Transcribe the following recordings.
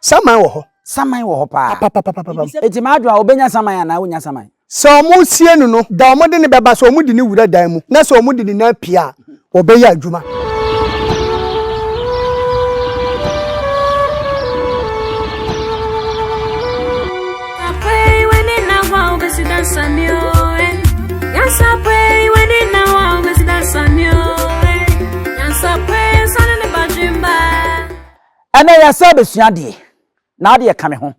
Saman wo ho. Saman wo ho pa. Papa. Eti ma Adwoa obenya saman na wonya saman. So omu sie nu no, da omu de ne beba so omu de ne wura dan mu. Na so omu de ne na pia, obeya adwuma. Ana ya sabe suade na ade ka me ho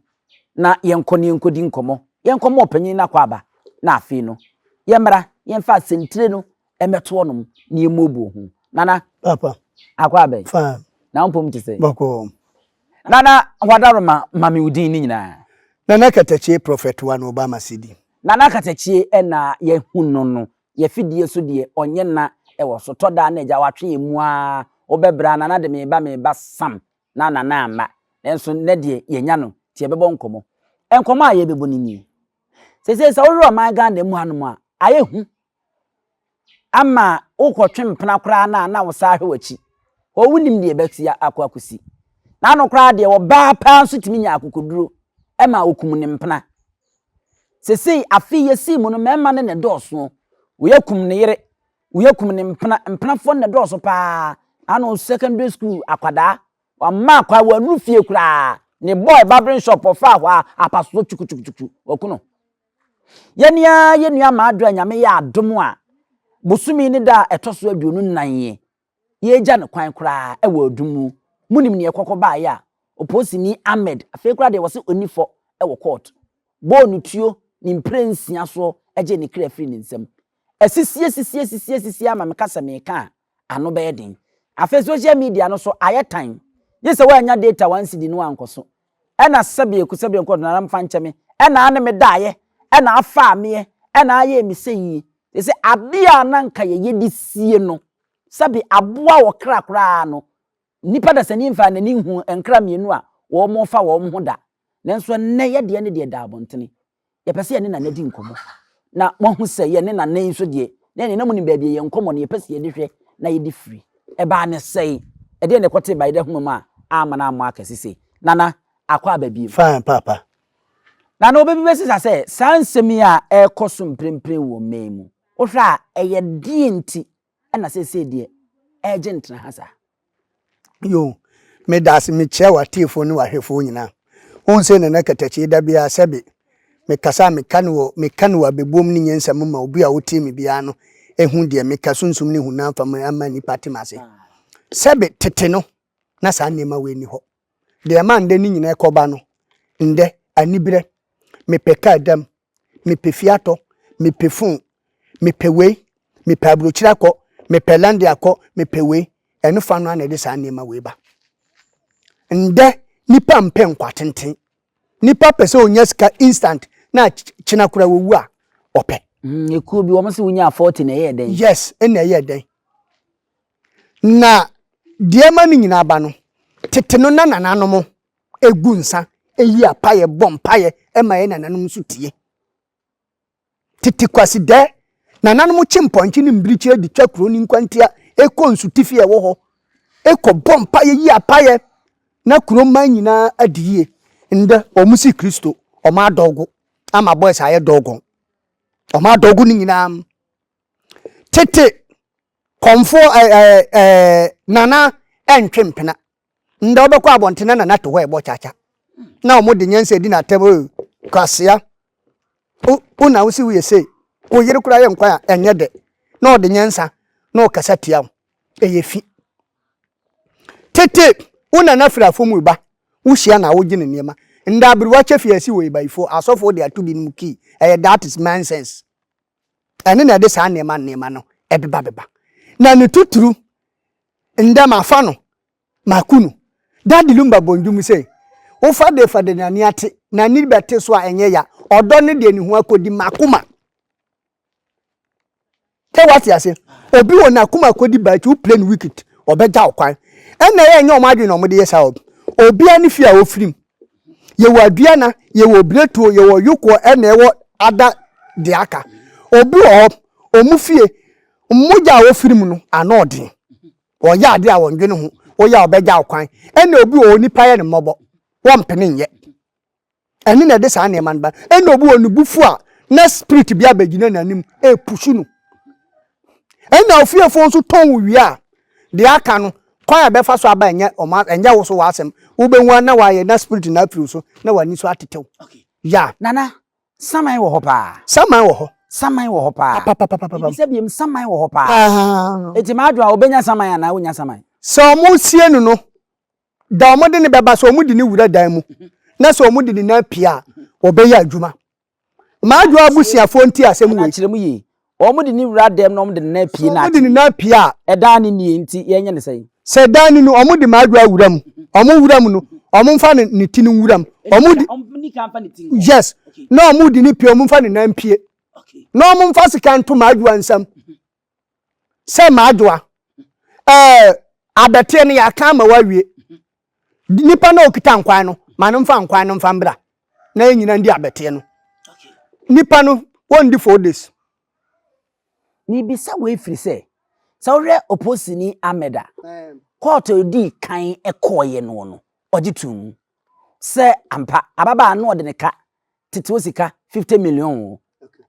na yenkoni nkodi nkomo yenkomo opanyin na kwaba na afi no yemra yemfa sentire no emeto onom na yemobu ho nana papa akwabe fa na mpom tise bako nana wadaroma mami udin ni nyina nana katachi prophet one Obama sidi nana katachi na yehunu no yefidie so de onye na ewo so toda na eja watwe emu a obebra nana de me ba sam na ama enso ne de yenya no tie bebo nkomo enkomo aye bebo ni sese owuro man Ghana mu hanom a aye hu ama ukotwe mpena kra na wo sa hwe wachi owunim de betia akwakusi na no kra de wo ba pa nso timi nya akokoduro ema okum ne mpena sese afi yesi mu no mema ne doso wo yakum ne yere wo yakum ne mpena fo ne doso pa ano secondary school akwada wama kwa wanu fie kura ne boy barbering shop ofa hwa apaso chukuchukuchuku okuno yenua ma adra nyame ya adom a bosumi ni da etoso aduonu nan ye gya ne kwan kura e wa adumu munim ne ekokoba ya oposini Ahmed afi kura de wose onifo e wo court bonu tuo ni mprensia so eje ne kra free ne nsem esisi ama mekasa meka ano be den afi social media no so ayetan yese wa anya data wansi di no ankoso ena sabe ekusabe nko na ramfa ncheme ena ane me daaye ena afa me ena aye mi seyi yese abia na nka ye di sie no sabe aboa wo krakra no nipa da sani mfa na ni hu enkra mienu a wo mo fa wo mo da nenso ne ye de ne de da abontene ye pese ye ne na nadi nkomo na mo hu se ye ne na ne nso de ne na mu ni ba bia ye nkomo ne ye pese ye de hwe na ye di free e ba ne sei e de ne kote ba ide humuma amana amu akasisi nana akwa Abibirem fine papa nana obebi besisa se sansemi a ekoso mprempren wo memu ohwa eye die nti na sese de agent na hasa yo me das me chewa tifo ni wahwefo nyina onse nana katachi da bia sebe me kasa me kanwo abebom ni nyensam ma obi a woti me bia no ehun de me kasunsum ni hunam fam amani patimase sebe tete no na sa nema we ni ho de ma nde ni nyina ekoba no nde Anibirem me peka adam me pefiato me pefun me pewe me pabrochira ko me pelande akọ me pewe enu fa no na de sa nema we ba nde nipa mpen kwatenten nipa pese onya sika instant na china kura wowu a ope eku bi wo mse wonya 40 na ye den yes ena ye den na die ma ni nyina ba no tete no na nananom egu nsa eyi apaye bompaye ema ye nananom so tie tete kwasi de nananom chimponchi ni mbrichi edi twakuro ni nkwantia eko nsutifie wo ho eko bompaye yi apaye na kuro man nyina adiye nde omusi Kristo oma dogo ama boys aye dogo oma dogo ni nyina tete konfo nana entwempena nda obekwa abontena na to ho ebo chacha na omode nyense di na tebo kwasia una usi we say o yire kura ye nkwa enye de na ode nyensa na okasa tia eyefi tete una na fra fomu ba wuhia na wogine niema nda abirwa chefi asi we ba ifo asofo de atubi nmu ki that is nonsense ene na de sa niema no ebeba na ne tuturu nda mafa no makunu dadi lumba bonjum say wo fa de na niate na ni bete so a enye ya odo ne de ni hu akodi makuma ke what ya say obi wona akuma akodi ba chu play wicket obeja okwan ena ye enye omadwe na omde yesa obi ani fi a ofirim ye wo aduana ye wo bretuo ye wo yuko ena ewo ada de aka obi omufie mmoja a ofirim no anode oya ade a wondwe ne ho oya obeja okwan ena obi o nipa ye ne mobo won penin ye eni na de sa na man ba eno obu onu bufu a na spirit bia bagina nanim pushu no ena ofiefo nso ton wi a de aka no kwa ya befa so aba enye enye wo so wa asem wo be hu na wa ye na spirit na afiru so na wani so atetew ya nana saman wo ho pa saman wo ho pa papa se biem saman wo ho pa eti ma adwa obenya saman ana wonya saman so mo sie no no da mo de ne beba so mo de ne wura dan mu na so mo de ne na pia obeya adwuma ma adwa abusiafo nti asem we akire mu yi omo de ne wura dem no mo de na pie na mo de ne na pia eda ne nie nti yenye ne sei se dan ni no omo de ma adwa wura mu omo wura mu no omo mfa ne tinu wura mu omo de ni kan fa ne tin yes no omo de ne pie omo mfa ne na pie no omo mfa sika nto ma adwa nsam se ma adwa abete ne ya ka ma wawie nipa na okita nkwan no ma no mfa nkwan no mfa mbra na nyina ndi abete no nipa no won di 4 days ni bisa we free say ore opposini ameda court odi kan ekoye no ogitum se ampa ababa no de ne ka tete osika 50 million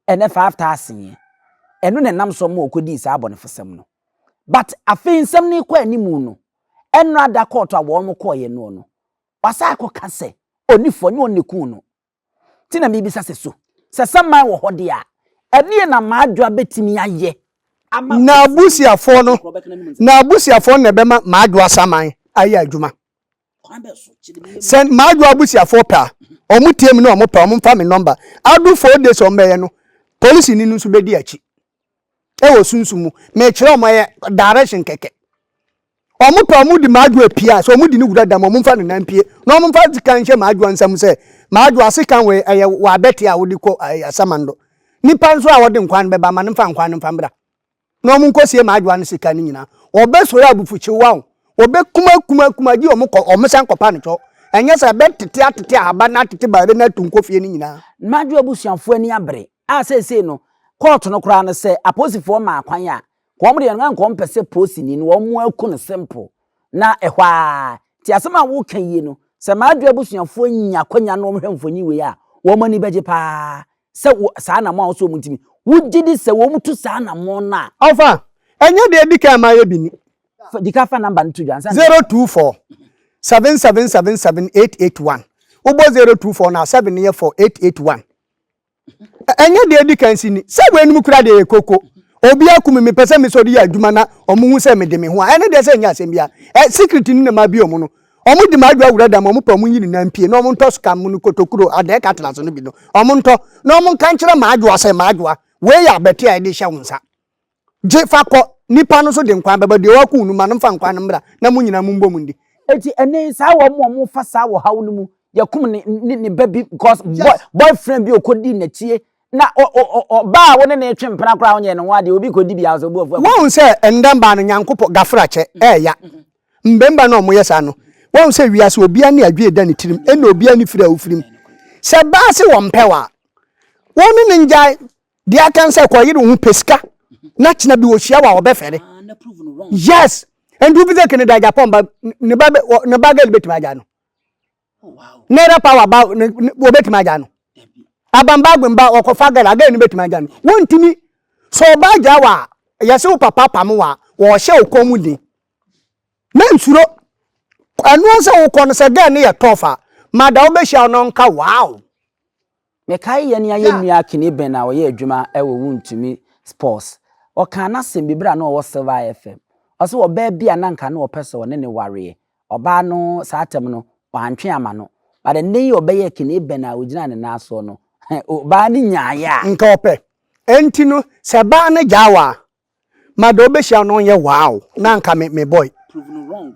ene 5000 eno ne nam so ma okodi sa abone fosem no but afin nsem ni kwa animu no eno ada court a wo mo koye no wasa akoka se onifo ne oneku no ti na bibisa se so se saman wo hode a ene na maadwa betimi aye na abusiafo ne bema maadwa saman aye adwuma sen maadwa abusiafo pa omutiem ne omopa omfa me number adu 4 days omeye no police ni nsu bedi achi ewo sunsumu me kire omoye direction keke omopa omudi maadwa pia so omudi ni wura dam omfa ne nampie na omfa tikan hye maadwa nsam se maadwa sekan we eye wa beti a wodi ko asamando nipa nso a wodi nkwan beba ma nfa nkwan nfa mbra na omunkosie maadwa ne sika ni nyina obeso ya bufuchi wa obe kuma ji omusan kopa ne cho enye se be tete ahaba na tete bare na tunkofie ni nyina maadwa busuanfo ani abre a se no court no kra no se aposifo ma akwan a kwom de ngan kwom pese posini no wo mu aku no simple na ehwa ti asema wo kan yi no se maadwa busuanfo nya kwanya no hwemfonyi we a wo mani beje pa se sa na mo so mutimi wugidi se wo mutu sa na mo na alfa enye de dika ma ye bini dika fa number ntu jansa 024 7777881 ubo 024 na 74881 enye de dika nsini se we enu kura de koko obi akumi me pese me so de adwuma na omuhu se me de me ho ene de se nya asem bia secret ni na ma bi omu no omu di ma adwa wura da omu pa omu yini na mpie na omu nto scam mu kotokuro ade katlas no bi no omu nto na omu kan kire ma adwa se ma adwa we ya beti a de hye wonsa je fakọ nipa no so de nkwan baba de waku nu ma no fa nkwan mbra na mu nyina mu mbom ndi eti ene sa wo mo fa sa wo hawo no mu yakum ni baby because boyfriend bi okodi na chie na ba wo ne na etwe mpena kra wo nye no wa de obi kodi bia so bo won se endamba no nyankopo gafra che ya mbemba no mo yesa no won se wiase obia ne adwe da ne tirim ena obia ne fira ofirim se ba se wo mpewa won ne njai dia kan se ko yiri hu pesika na china bi wo hia wa obefere yes and do be the Canada Japan ba ne ba gel betima ja no nera power ba wo betima ja no abamba gbemba okofa gel aga ne betima ja no won timi so ba ja wa yese wo papa pam wa wo hye okomu din na nsuro anu se wo kono se gel ne ye tofa mada wo be hia no nka wow me kai ye ne aye nua kini ben na wo ye adwuma e wo wuntumi sports o kan na sem bibra na wo Silver FM oso wo ba bia na nka na wo pese wo ne ware oba no saatem no wantwe ama no but ne yi obeye kini ben na ogina ne na so no oba ni nyaaya nka ope enti no se ba ne jawa mada wo be hia no ye wow na nka me boy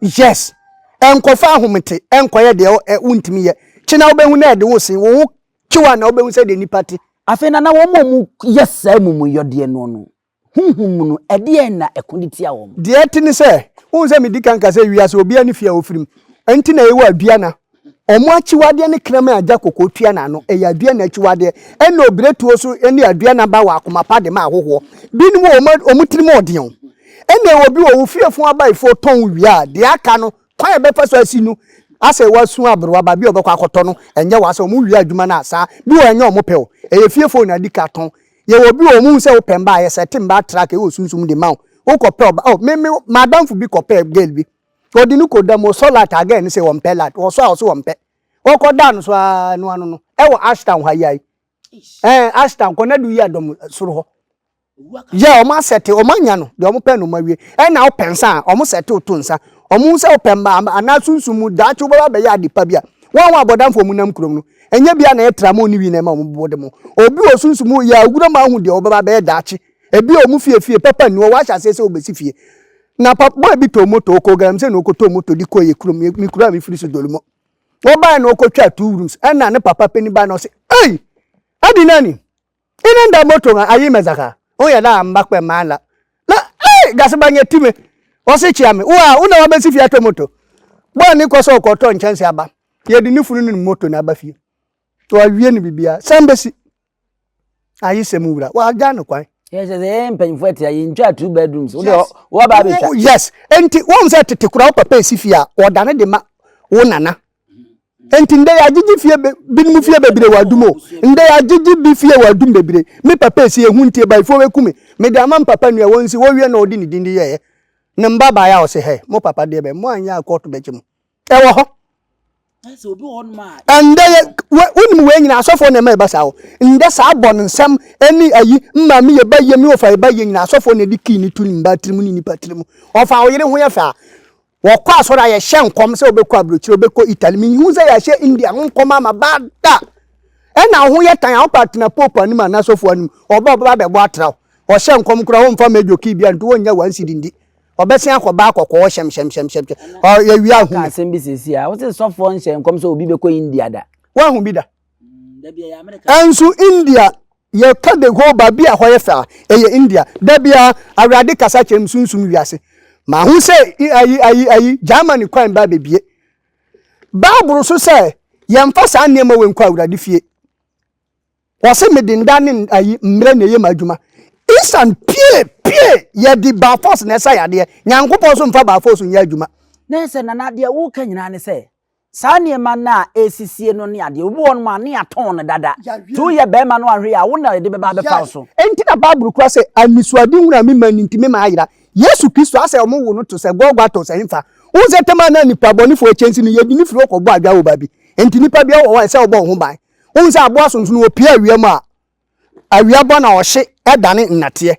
yes enkofa ahomete enkoye de wuntimi ye kina wo be hu na de wo sin wo kiwa na wo be hu se de nipati afena na wo mo yesa mumu yode no huhum no ede na ekonditi a wo de tini se won se medika nka se wiase obi ani fia ofirim enti na yewa aduana omo achiwade ne krama aja kokotua na no eya aduana achiwade ena obretuo so eni aduana ba wa akomapa de ma ahoho binu omutiri mo odion ena obi wo fiefo abaifo ton wia de aka no kwan be fa so asinu ase wasu abrowa ba bi obekwa akoto no enye wase omu wi adwuma na asa bi o enye omu pe o eye fiefo na dika ton ye wo bi omu se o pemba ye setim ba track e o sunsum de ma o ko pe o me madam fu bi ko pe girl bi odi ni ko demo so lat again se wo mpe lat wo so wo mpe wo ko dan so anu anu no e wo ashtown ha yai ashtown ko na du ya dom soro ho ye o ma sete o manya no de o mo pe no ma wie e na o pensa o mo sete o to nsa omu se opemba ana sunsumu da chu baba be ya dipa bia wan wa bodam fo mu nam krom no enye bia na etra mo ni wi na ma mo bode mo obi o sunsumu ya agura ma hu de o baba be da chi ebi o mu fie papa ni o wa sha se obesi fie na papa bi to moto ko gam se no ko to moto di ko ye krom mi kura mi firi so dolumo wo ba na o ko twa 2 rooms na ne papa peni ba na o se ei adi nani ina nda moto nga ayi mezaka o ya na mbakwe mala la gasibanye time o se chiame wa una wa besi fie moto bo ni ko so ko to nchanse aba ye di ni funu ni moto na aba fie to awie ni bibia sambesi ayi semura wa ga no kwan yes mpanyimfo ati ayi ntwa 2 bedrooms wo ba be twa yes enti won se tete kura o papa esi fie a o da ne de ma wo nana enti nde ya jiji fie binimu fie bebire wadumo nde ya jiji bi fie wadum bebire mi papa esi ehu ntie ba ifo wekume me de ama papa nua wonsi wo wie na odi ni dindi ye ne mbaba ya o se he mo papa de be mo anya akọtụ bechi mo e wo ho ese obi won ma ande woni we nyina asofo na ma basa wo nde sa bon nsam eni ayi mma mi ye ba ye mi ofa ba ye nyina asofo na diki ni tu ni mba trimu ni patrimu ofa o yire ho ye fa wo kwa asora ye hye nkom se obekọ abrochi obekọ Italy mi hu se ya hye India ho nkom ama bada e na ho ye tan partner pope ani ma na asofo ani oba be bo atra o hye nkom kura ho mfa mejoki bia nto wonya wansidindi obesi akoba akọkọ shem o ye wi ahu Asem bi sesi a wo se sofo nhye nkom so obi bekọ India da wa hu bi da da bia ya America ensu India ye ka de go ba bia ho ye fa eye India da bia awrade kasa chem sunsun wiase ma hu se ayi Germany kwan ba bebie Bible so se ye mfa sa nneema we nkwa awrade fie wo se medinda ne ayi mre na ye madwuma isan pie ye di ba force na esa yade nyankopon so mfa ba force nya adwuma na se na de wo ka nyina ne se sa nneema na esisie no ne ade obi won ma ne aton ne dada tu ye be ma no ahwe a wo na de be ba be fa so enti na Bible kwa se anisuade nwura mi mani ntime ma ayira Yesu Kristo ase omo wo no to se gogwa to se nfa wo se tema na nipa boni fo chensi ni ye di ni firo ko bo adwa wo ba bi enti nipa bia wo se obo ho ban wo se abo asonso no opia awiam a awia bo na o hye edane nnate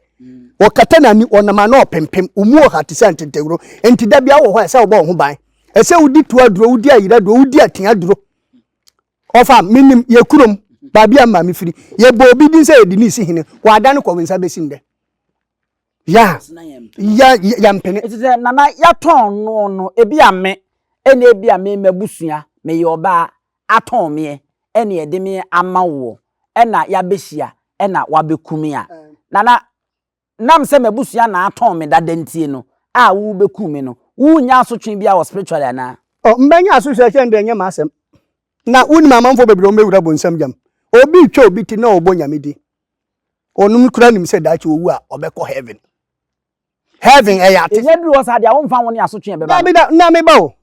wo kata na ni onama na opempem umu o hatise antentegro enti da bia wo ho se obo ho ban ese wudi to aduro wudi ayira do wudi atia aduro ofa minim ye kurom ba bia ma mi firi ye bo obi din se edi ni si hene wa adane ko wensa besinde ya mpene etze nana ya ton no ebi ame ene ebi ame mabusua me ye oba aton me ene ede me amawo ena ya behia ena wabekumi a nana nam se mabusua na aton me dadantie no a wo bekumi no wo nya asotwe bia wo spiritual ana o mbanya asotwe chende nya masem na woni mamamfo bebere o mewura bonsam jam obi twa obi ti na obo nyamedi onum kura nim se dachi owu a obekọ heaven eyate ye duro sa dia wo mfa woni asotwe be ba na me ba o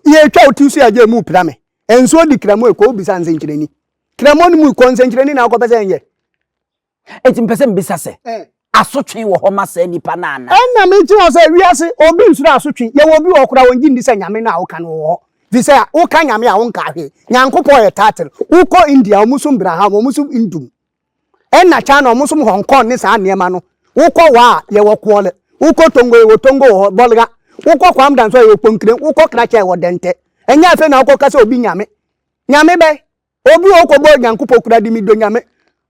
ye twa otusu aje mu pira me enso di kramo e ko obi san senkyereni kramo ni mu ko senkyereni na akọ pese enye eti mpese mbisa se asotwe wo ho ma sa nipa na ana na me ti o se wiase obi nsuru asotwe ye wo bi wo kura wonji ndi se nyame na awoka no ho vi se wo ka nyame a wonka hwe nyankopọ ye tatel wo ko India omusum Braham omusum Indum na China omusum Hong Kong ni sa niema no wo ko wa ye wo kwole uko tongo ye tongo bolga uko kwam dan so ye ponkire uko krache wo dente enya afi na uko kase obi nyame be obi uko bo nyankopọ kura di mi do nyame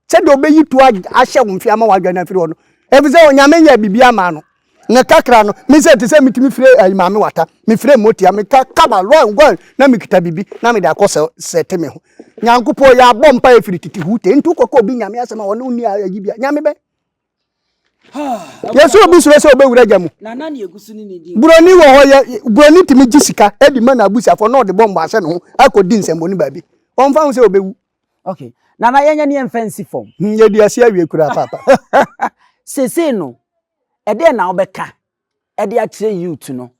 se do be yitu ahye wo mfi ama wadwa na firi wono ebize o nyame nya bibia ma no ne kakra no mi se te se mitimi fire ayimame wata mi fire moti am ka kaba lo ngwa na mi kita bibi na mi da akọ se teme ho nyankopọ ya bọ mpa e firi titi hute ntu uko ko obi nyame asema wono uni ayibia nyame be Yesu obi sure se obewura jamu na na egusu ni di buroni wo ho buroni timi gisika edi ma na abusa fo no de bombo ase no akodi nsembo ni babi on fa se obewu okay na yenya ni emfancy form ye di ase awie kura papa sese no ede na obeka ede a kire youth no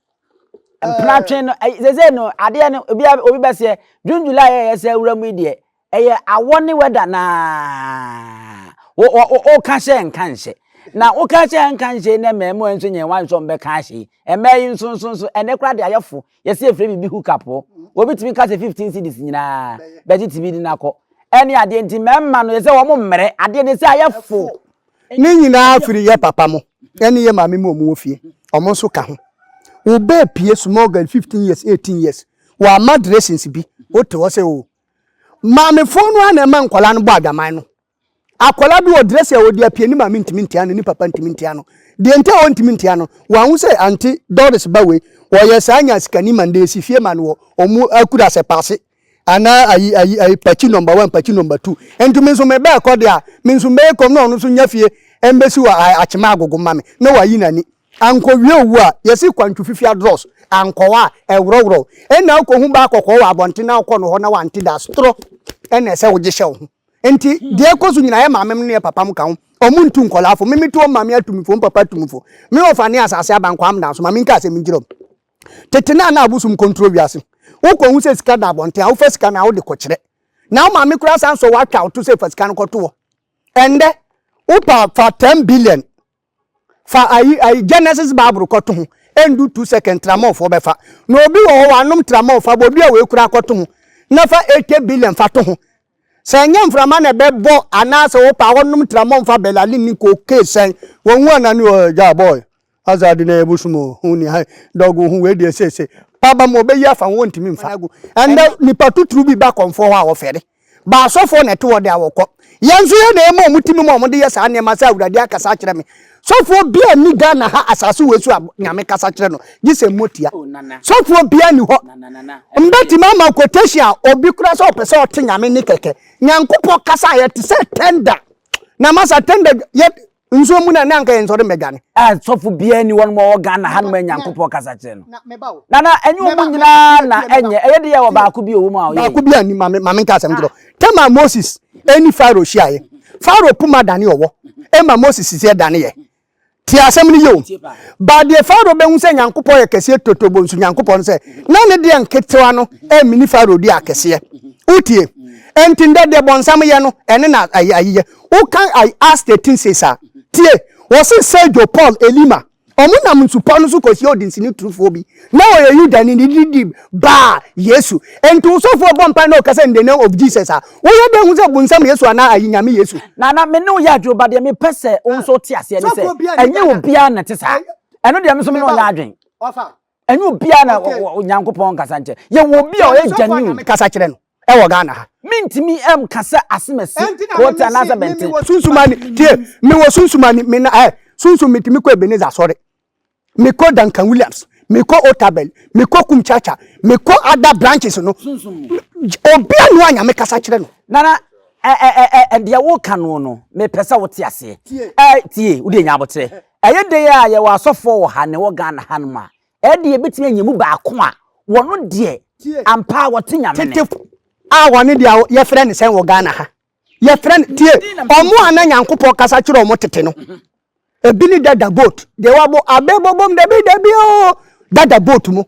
Empratchen no ze no ade no obi be se June July ye se awuramu de eye awone weather na o ka hye nkanhye na o ka hye nkanhye na memo enso nye wanso mbe ka hye emeyi nso ene kra de ayefo ye se efre bibi hook up obi timi ka se 15 cedis nyina beji tv di nako ene ade enti memma no ye se wo mo mmere ade ne se ayefo ni nyina afiri ye papa mo ene ye mame mo mu ofie omo nso ka ho wo be pie small girl 15 years 18 years wa madrasins bi o te wo se o mame fonu ana ma nkola no bo adwaman no akola bi o dress e o dia pie ni mame ntimintia no ni papa ntimintia no de ente o ntimintia no wa hu se anti Doris bawe wo ye sanya sikani mande si fie man wo omu akura se passe ana ayi pachi number 1 pachi number 2 entumi so me be akode a me so me kom no so nya fie embesi wa achema agogo mame na wa yi nani anko wie owu a yesi kwantu fifia dross anko wa ewrowro ena ko hu ba akokọ wa abonte na akọ no ho na wa anti da stro ena se wo gihye wo enti de ekosu nyina ye mamem ne papa m ka ho omuntu nkola afo mimi to mame atumifo papa tumifo me ofane asase abankwa am da so mame nka se minjiro tetena na abusum control wiase wo ko hu se sika da abonte a wo fa sika na wo de kokyere na wo mame kura san so wa twa to se fa sika no koto ende wo pa fa 10 billion fa ayi Genesis Bible koto ho endu 2 second tramon fo befa no obi wo wanum tramon fa bo bi a we kura koto ho na fa 80 billion fa to ho senya mframa na bebo anase wo pa wonum tramon fa belali ni ko kesen won hu anani o ja boy azadi na ebusumo hu ni ha dogu hu we de sese papa mo be ya fa won timi mfa and ni patutru bi ba konfo ha wo fere ba sofo na to wo de awoko yenso ye na emo mutimi mo de yesa ne ma sa awurade akasa kire me sofo bia ni Ghana ha asase wesu nyame kasa kire no gise motia sofo bia ni ho mbeti mama quotation obi kura so pese o te nyame ni keke nyankopɔ kasa ye te se tender na masa tender ye nso mu na nanka yenso de megane sofo bia ni won mo Ghana ha no nyankopɔ kasa kire no na enyu mu nyina na enye eye de ye wo ba ko bi owo mu a ba ko bia ni mame nka asem kiro tema Moses eni Pharaoh hia Pharaoh puma dane owo ema Moses sie dane ye ti asem ni yo ba de Pharaoh be hu se nyankopɔ ye kese totobo nsu nyankopɔ no se na ne de nketewa no mini Pharaoh di akese utie entinde de bonsam ye no ene na ayiye u kan I ask the thing say sir tie wo se Sergio Paul Elima omuna msupa no so kosi odinsi ni trufo bi na wo ye yuda ni didi ba Yesu entu so fo bompa na o kase in the name of Jesus a wo ye de hu se bonsam Yesu ana ayinyame Yesu na me no ya adwo ba de me pese onso ti ase ni se enye obia na te sa eno de me so me no nya adwen ofa enye obia na nyankopon kasa nche ye wo bia o ye genuine kasa kire no e wo Ghana ha mintimi kasa asemesi ko ta na za bente wo sunsumani tie me wo sunsumani me na sunsu mitimi ko Ebenezer sorry me ko Duncan Williams me ko Otabel me ko Kumchacha me ko other branches no obia no anya me kasa kire no nana de wo kanu no me pesa wo te ase tie wo de nya abotre eye de ya ye wa asofo wo ha ne wo Ghana ha no ma de betimi anyemu ba ko a wono de ampa wo te nyame ne wone de ye frɛ ne sen wo Ghana ha ye frɛ tie omo ana nyankopɔ kasa kire omo tete no ebini dada boat de wabo abebobom de bi o dada boat mu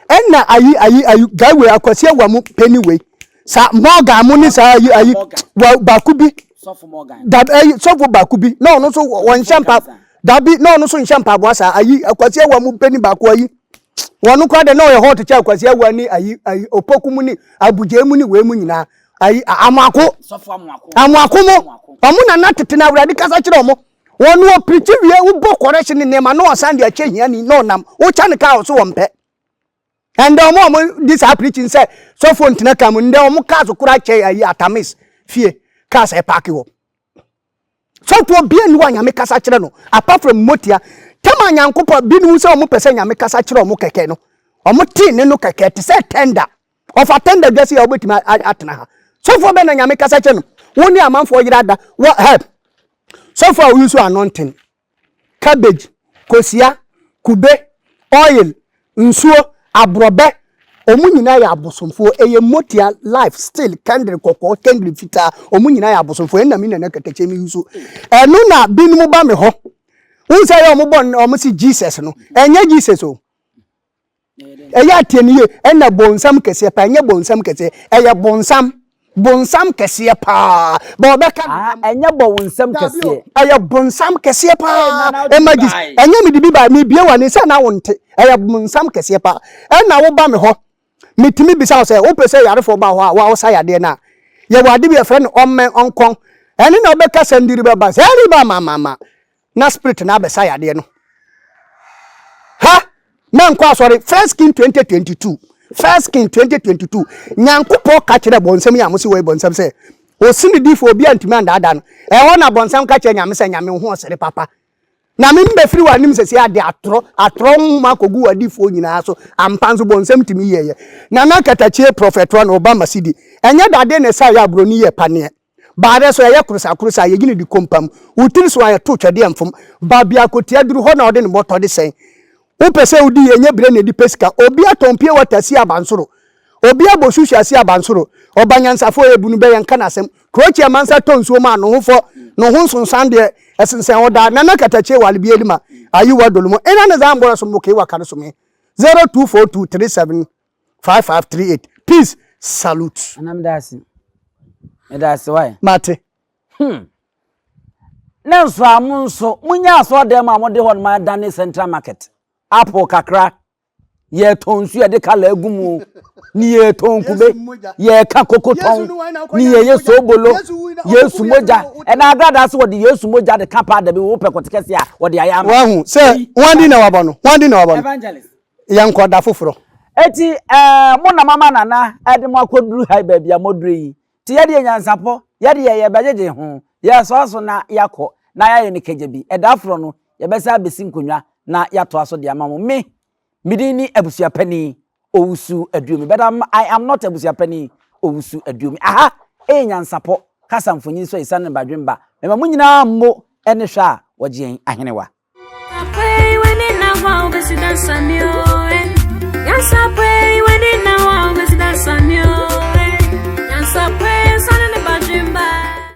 enna ayi gawe akwase awamu penny sa moga mu ni sa ayi bakubi sofo moga da sofo bakubi no no so won champa da bi no no so champa bo sa ayi akwase awamu penny baku ayi wonu kwa de no ye hot cha akwase awani ayi opoku mu ni abuje mu ni we mu nyina ayi amako sofo amako mo omuna na tete na awurade kasa kire omo wonu o preach wie wo bo correction ne ma no asande a chehia ni no nam wo cha ne ka so wo mpe and omo this preaching say so for ntina kam nde omo ka so kura che ayi atamis fie ka say park wo so to bia ni wa nyame kasa kire no apart from motia tema nyankopɔ bi ni se omo pese nyame kasa kire omo keke no omo ti ne no keke te say tender of a tender gasi ya obetima atena ha so for be na nyame kasa kire no woni amanfo yirada what help so far we use anointing cabbage kosia kube oil nsuo abrobe omu nyina ya abosomfo eye motia life still candle kokko candle fita omu nyina ya abosomfo enna mi na katache mi use enu na binu ba me ho unsa ya omu bon omu si Jesus no enye Jesus o eya tieniye ena bonsam kese pa enye bonsam kese eya bonsam kese pa ba obeka enye bonsam kese eya bonsam kese pa emagis enye mi dibi ba mi bie wani se na wonte eya bonsam kese pa ena wo ba me ho mitimi bisa se wo pese yarefo ba ho a wa wo sa yade na ye wade bi efre no omen onkon ene na obeka sandiri ba sari ba mama na spirit na be sa yade no ha man kwa sorry first king 2022 nyankopo ka kire bonsam ya musi we bonsam se o sini difo obi antimi andada no e ho na bonsam ka kire nyame se nyame ho osere papa na me mbe firi wanim se se ade atro ma kogu wadifo nyina so ampanzo bonsam timi yeye na katachie prophet one Obama sidi enye dade ne sa ya broni ye pane baade so ye kurusa ye gini di kompam utiri so ya to twade amfom ba bia kotia duru ho na ode ne moto de sen wo pese udi enye bre ne di pesika obi atompie watasi abansoro obi abosusu asi abansoro obanyansafo ebunu be yanka na asem krochi amansa tonsuo ma no hofo no ho nsonsan de esensen oda na katachie wale bi elima ayi wadolumo ena ne zambora so moke wakare so me 0242375538 please salute anamdasi medasi why mate nenso amunso munya so dem amode hon ma dane central market apple kakra ye tonsu ye de kala agumu ni ye tonkube ye ka kokoton ni ye yesobolo yesu moja e na agrada se wode yesu moja de kapa da be wo pekotekese a wode ayama wahu se wandi na wabono evangelist yanko da foforo eti mo na mama nana ade mo akoduru hai ba bia moduru yi ti ye de nyansapo ye de ye bejeje ho ye so na yakọ na ya ne keje bi edafro no ye besa abesi nkonwa na yato aso de amamo me midini abusua pani owusu aduomi but I am not abusua pani owusu aduomi aha nyansapo kasa mfonyi so isa ne badwemba me ma munyina mo ene hwa a woje ahenewa